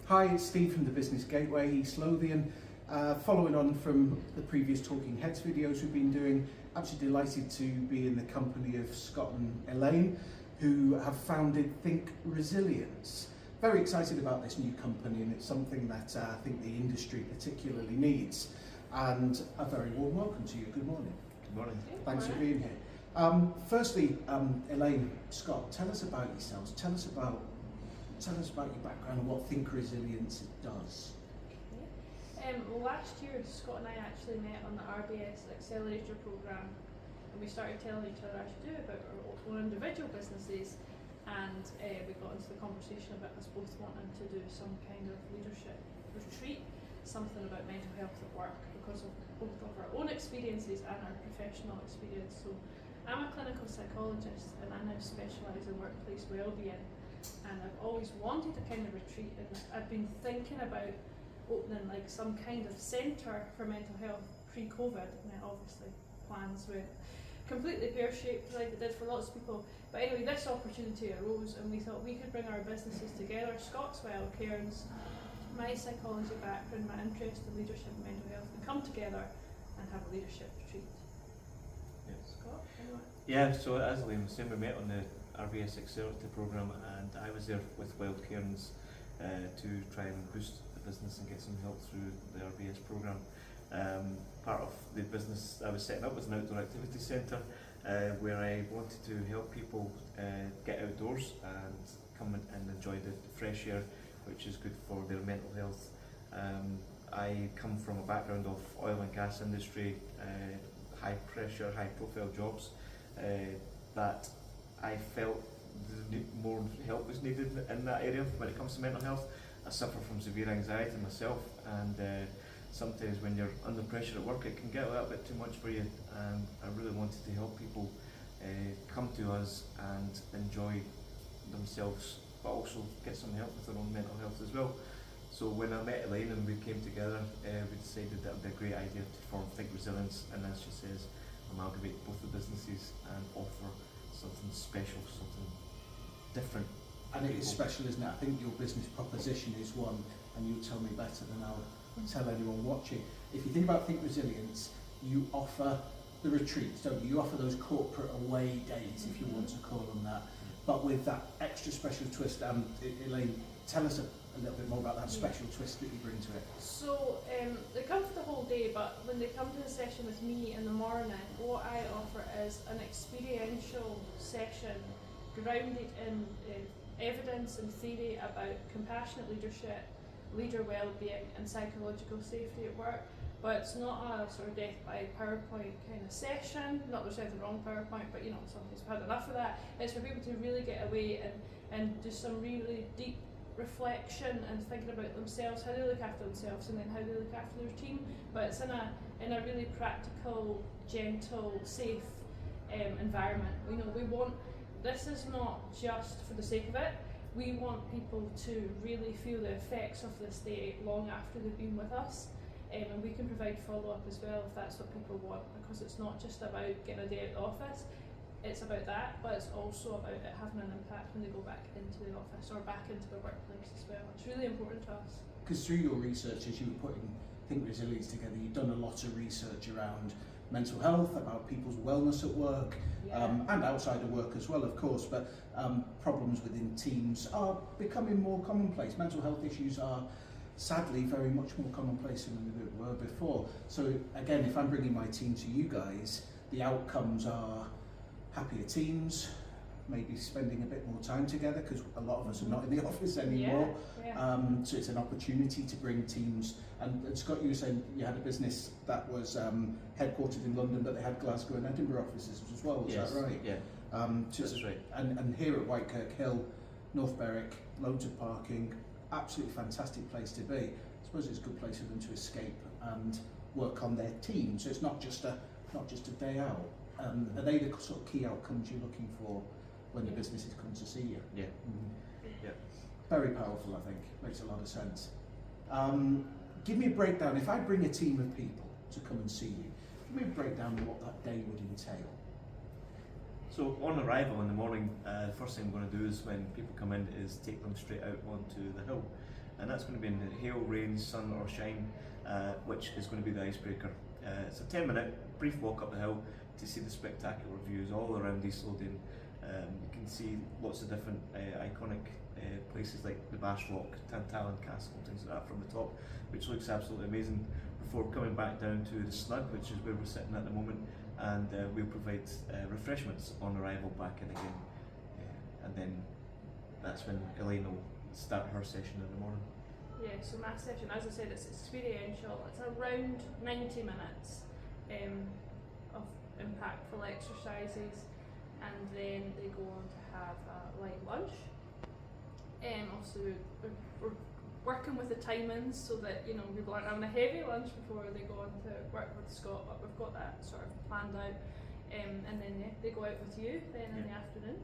Hi, it's Steve from the Business Gateway, East Lothian. Following on from the previous Talking Heads videos we've been doing, absolutely delighted to be in the company of Scott and Elaine, who have founded Think Resilience. Very excited about this new company, and it's something that I think the industry particularly needs. And a very warm welcome to you. Good morning. Good morning. Thanks for being here. Firstly, Elaine, Scott, tell us about yourselves. Tell us about your background and what Think Resilience does. Well, last year Scott and I actually met on the RBS Accelerator Programme, and we started telling each other to do about our own individual businesses, and we got into the conversation about us both wanting to do some kind of leadership retreat, something about mental health at work, because of both of our own experiences and our professional experience. So I'm a clinical psychologist, and I now specialise in workplace wellbeing. And I've always wanted a kind of retreat, and I've been thinking about opening like some kind of centre for mental health pre-COVID. Now obviously plans went completely pear-shaped like it did for lots of people, but anyway, this opportunity arose and we thought we could bring our businesses together. Scott's Cairns, my psychology background, my interest in leadership and mental health, and come together and have a leadership retreat. Yes. Scott, anyone? Yeah, so as Elaine was saying, we met on the RBS Accelerator Programme, and I was there with Cairns to try and boost the business and get some help through the RBS programme. Part of the business I was setting up was an outdoor activity centre where I wanted to help people get outdoors and come and enjoy the fresh air, which is good for their mental health. I come from a background of oil and gas industry, high pressure, high profile jobs that I felt more help was needed in that area when it comes to mental health. I suffer from severe anxiety myself, and sometimes when you're under pressure at work it can get a little bit too much for you, and I really wanted to help people come to us and enjoy themselves, but also get some help with their own mental health as well. So when I met Elaine and we came together, we decided that it would be a great idea to form Think Resilience, and as she says, amalgamate both the businesses and offer something special, something different. And it is special, isn't it? I think your business proposition is one, and you'll tell me better than I'll tell anyone watching. If you think about Think Resilience, you offer the retreats, don't you? You offer those corporate away days, if you want to call them that, but with that extra special twist. Elaine, tell us a little bit more about that special twist that you bring to it. So they come for the whole day, but when they come to the session with me in the morning, what I offer is an experiential session grounded in evidence and theory about compassionate leadership, leader well-being and psychological safety at work. But it's not a sort of death by PowerPoint kind of session, not there's anything wrong with PowerPoint, but you know, somebody's had enough of that. It's for people to really get away and do some really deep reflection and thinking about themselves, how they look after themselves, and then how they look after their team. But it's in a really practical, gentle, safe environment. You know, this is not just for the sake of it. We want people to really feel the effects of this day long after they've been with us, and we can provide follow-up as well if that's what people want, because it's not just about getting a day at the office. It's about that, but it's also about it having an impact when they go back into the office or back into the workplace as well. It's really important to us. Because through your research, as you were putting Think Resilience together, you've done a lot of research around mental health, about people's wellness at work, and outside of work as well, of course, but problems within teams are becoming more commonplace. Mental health issues are sadly very much more commonplace than they were before. So again, if I'm bringing my team to you guys, the outcomes are happier teams, maybe spending a bit more time together, because a lot of us are not in the office anymore. So it's an opportunity to bring teams. And Scott, you were saying you had a business that was headquartered in London, but they had Glasgow and Edinburgh offices as well, was that right? Yeah, this is right. And here at Whitekirk Hill, North Berwick, loads of parking, absolutely fantastic place to be. I suppose it's a good place for them to escape and work on their team, so it's not just a day out. Are they the sort of key outcomes you're looking for when the businesses come to see you? Yeah. Yeah. Very powerful, I think. Makes a lot of sense. Give me a breakdown. If I bring a team of people to come and see you, give me a breakdown of what that day would entail. So on arrival in the morning, the first thing I'm going to do is when people come in is take them straight out onto the hill. and that's going to be in the hail, rain, sun or shine, which is going to be the icebreaker. It's a 10-minute brief walk up the hill to see the spectacular views all around East Lothian. You can see lots of different iconic places like the Bash Rock, Tantallon Castle, things like that from the top, which looks absolutely amazing, before coming back down to the Snug, which is where we're sitting at the moment, and we'll provide refreshments on arrival back in again. And then that's when Elaine will start her session in the morning. Yeah, so my session, as I said, it's experiential. It's around 90 minutes of impactful exercises, and then they go on to have a light lunch. Obviously, we're working with the timings so that, you know, people aren't having a heavy lunch before they go on to work with Scott, but we've got that sort of planned out. And then they go out with you then in the afternoon.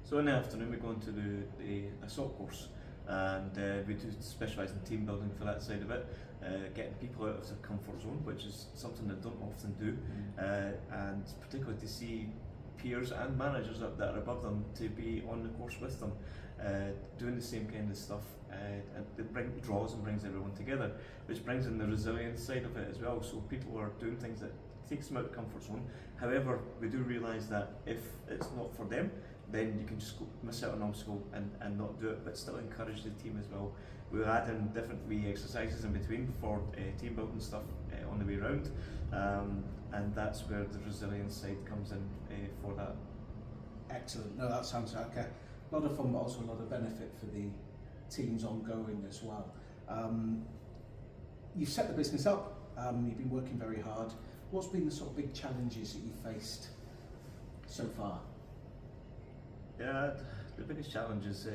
So in the afternoon we go on to the assault course, and we do specialise in team building for that side of it, getting people out of their comfort zone, which is something they don't often do, and particularly to see peers and managers that are above them to be on the course with them, doing the same kind of stuff, and it draws and brings everyone together, which brings in the resilience side of it as well. So people are doing things that takes them out of the comfort zone. However, we do realise that if it's not for them, then you can just go miss out on an obstacle and not do it, but still encourage the team as well. We'll add in different wee exercises in between for team building stuff on the way round, and that's where the resilience side comes in for that. Excellent. No, that sounds like a lot of fun, but also a lot of benefit for the teams ongoing as well. You've set the business up, you've been working very hard. What's been the sort of big challenges that you've faced so far? Yeah, the biggest challenge is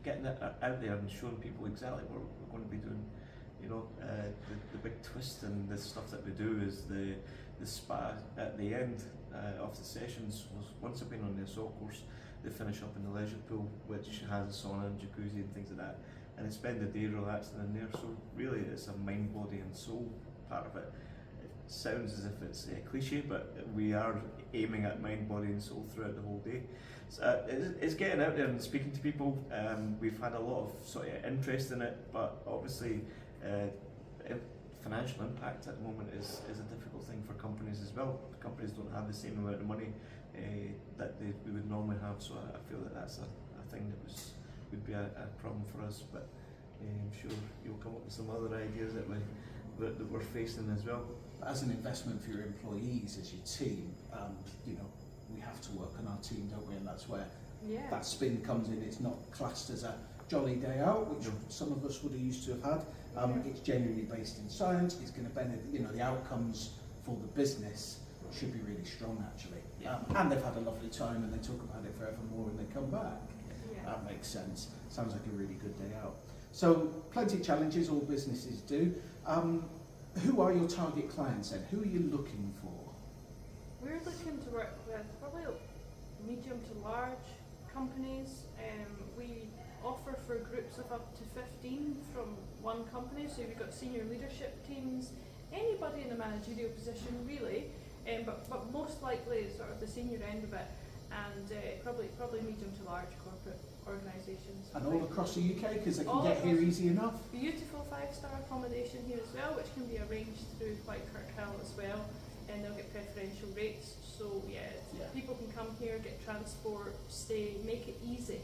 getting it out there and showing people exactly what we're going to be doing. You know, the big twist in the stuff that we do is the spa at the end of the sessions. Was once I've been on the assault course, they finish up in the leisure pool, which has a sauna and jacuzzi and things like that, and they spend the day relaxing in there. So really, it's a mind, body, and soul part of it. It sounds as if it's cliche, but we are aiming at mind, body, and soul throughout the whole day. So it's getting out there and speaking to people. We've had a lot of sort of interest in it, but obviously financial impact at the moment is a difficult thing for companies as well. Companies don't have the same amount of money that we would normally have, so I feel that that's a thing that would be a problem for us, but I'm sure you'll come up with some other ideas that we're facing as well. As an investment for your employees, as your team, you know, we have to work on our team, don't we? And that's where that spin comes in. It's not classed as a jolly day out, which some of us would have used to have had. It's genuinely based in science. It's going to benefit, you know, the outcomes for the business should be really strong, actually. And they've had a lovely time and they talk about it forevermore when they come back. That makes sense. Sounds like a really good day out. So plenty of challenges, all businesses do. Who are your target clients then? Who are you looking for? We're looking to work with probably medium to large companies. We offer for groups of up to 15 from one company, so we've got senior leadership teams, anybody in a managerial position really, but most likely sort of the senior end of it, and probably medium to large corporate organisations. And all across the UK, because they can All get here across- easy enough? Beautiful 5-star accommodation here as well, which can be arranged through White Kirkhill as well, and they'll get preferential rates. So people can come here, get transport, stay, make it easy.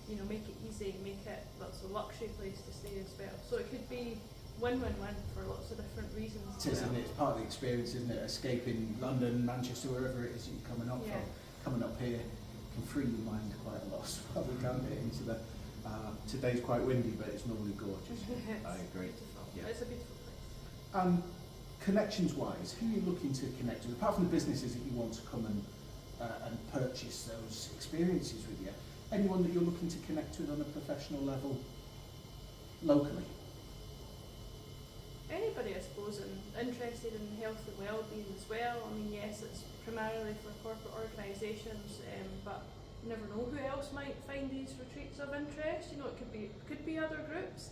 You know, make it easy, make it lots of luxury place to stay as well. So it could be win-win-win for lots of different reasons. It is, isn't it? It's part of the experience, isn't it? Escaping London, Manchester, wherever it is you're coming up from. Coming up here can free your mind quite a lot. Well, we can't get into the. Today's quite windy, but it's normally gorgeous. I agree. Beautiful. Yeah. It's a beautiful place. Connections-wise, who are you looking to connect with? Apart from the businesses that you want to come and purchase those experiences with you, anyone that you're looking to connect with on a professional level locally? Anybody, I suppose, interested in health and well-being as well. I mean, yes, it's primarily for corporate organisations, but you never know who else might find these retreats of interest. You know, it could be other groups,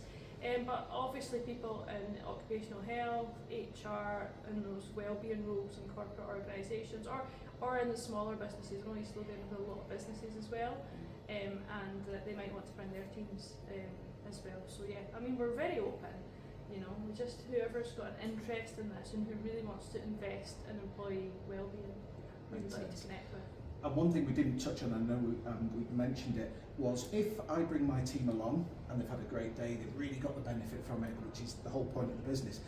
but obviously people in occupational health, HR, and those well-being roles in corporate organisations, or in the smaller businesses. I know East Lothian have a lot of businesses as well, and they might want to bring their teams as well. So yeah, I mean, we're very open. You know, just whoever's got an interest in this and who really wants to invest in employee well-being, we'd Makes like to sense. connect with. And one thing we didn't touch on, I know we mentioned it, was if I bring my team along and they've had a great day, they've really got the benefit from it, which is the whole point of the business.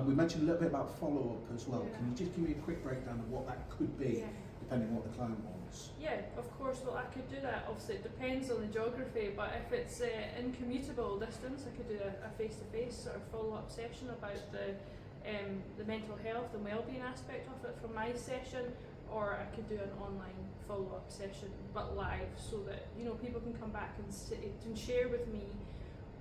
We mentioned a little bit about follow-up as well. Yeah. Can you just give me a quick breakdown of what that could be, Yeah. depending on what the client wants? Yeah, of course. Well, I could do that. Obviously, it depends on the geography, but if it's in commutable distance, I could do a face-to-face sort of follow-up session about the mental health and well-being aspect of it from my session, or I could do an online follow-up session, but live, so that people can come back and share with me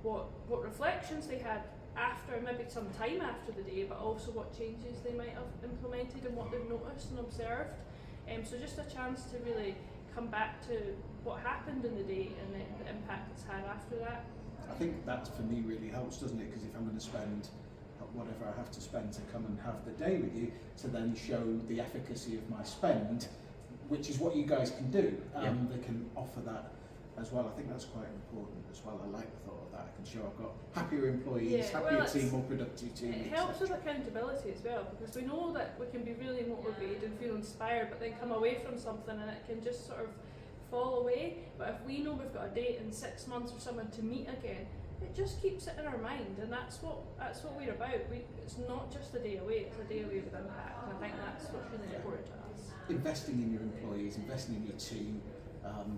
what reflections they had after, maybe some time after the day, but also what changes they might have implemented and what they've noticed and observed. So just a chance to really come back to what happened in the day and the impact it's had after that. I think that for me really helps, doesn't it? Because if I'm going to spend whatever I have to spend to come and have the day with you, to then show the efficacy of my spend, which is what you guys can do. They can offer that as well. I think that's quite important as well. I like the thought of that. I can show I've got happier employees, happier team, more productive team. It helps with accountability as well, because we know that we can be really motivated and feel inspired, but then come away from something and it can just sort of fall away. But if we know we've got a date in 6 months or something to meet again, it just keeps it in our mind, and that's what we're about. It's not just a day away; it's a day away with impact, and I think that's what's really important to us. Investing in your employees, investing in your team,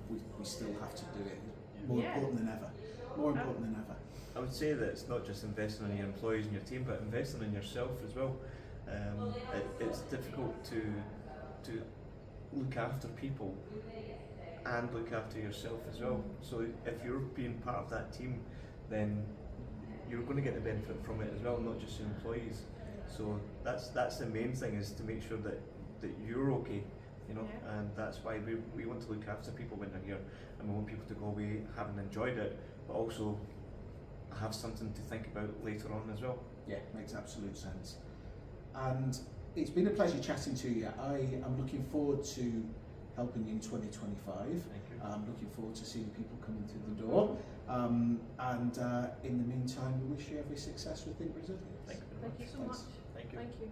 we still have to do it. More important than ever. More important than ever. I would say that it's not just investing in your employees and your team, but investing in yourself as well. It's difficult to look after people and look after yourself as well. So if you're being part of that team, then you're going to get the benefit from it as well, not just your employees. So that's the main thing, is to make sure that you're okay, and that's why we want to look after people when they're here, and we want people to go away having enjoyed it, but also have something to think about later on as well. Yeah, makes absolute sense. And it's been a pleasure chatting to you. I am looking forward to helping you in 2025. Thank you. I'm looking forward to seeing people coming through the door. In the meantime, we wish you every success with Think Resilient. Thank you very Thank much. you so much. Thank you. Thank you.